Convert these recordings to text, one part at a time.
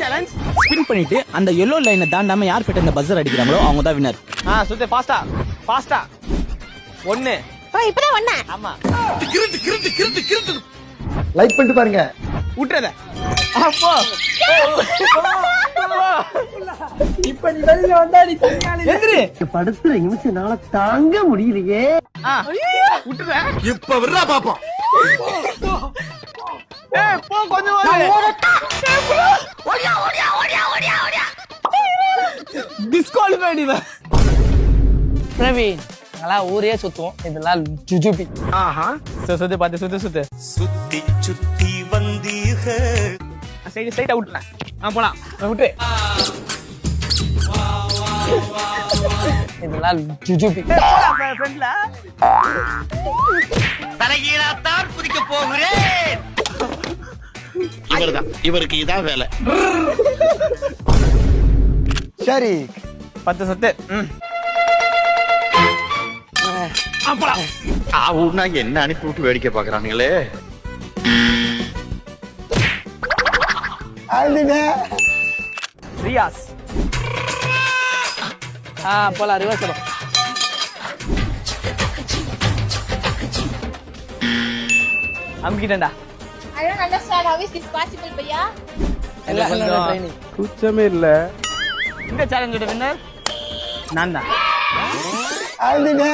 Challenge? Spin பண்ணிட்டு அந்த yellow லைனை தாண்டாம யார் கிட்ட இந்த பஸ்ஸர் அடிக்கிறாங்களோ அவங்க தான் வின்னர். சுத்து ஃபாஸ்டா 1. இப்பதான் ஒண்ணா. ஆமா. லைக் பண்ணிட்டு பாருங்க. விட்டுறத. அப்போ. இப்ப நீ வெளியில வந்தா நீ தனியாளே. எந்திரி. படுத்துற நிமிஷம்னால தாங்க முடியலையே. விட்டுறத. இப்ப விடுறா பாப்போம். போ கொஞ்சம் டிஸ்குவாலிஃபைட் இவ. பிரவீன் நாங்களாம் ஊரே சுத்துவோம், இதெல்லாம் ஜுஜுபி. சுத்து பாத்து சுத்து சுத்தி சுத்தி வந்தீக. ஸ்ட்ரைட்டா விட்டுறேன். போலாம் விட்டு. இதெல்லாம் ஜுஜுபி. ஃப்ரெண்ட்ல தலைகீழாத்தான் குதிக்க போகிறேன். இவர்தான், இவருக்கு இதான் வேலை. சரி 10 சுத்து. ஆவுன்னா என்ன அனுப்பி விட்டு வேடிக்கை பாக்குறானுங்களே. ரியாஸ் போலாம் ரிவர்ஸ். அமுக்கிட்டேன்டா. I don't understand how is this possible, Bhaiya? எல்லாம் ட்ரைனிங். குச்சமே இல்ல. இந்த சேலஞ்சோட வின்னர் நான் தான். அழுதுங்க.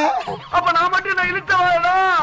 அப்ப நான் மட்டும் இழுத்த வரணும்.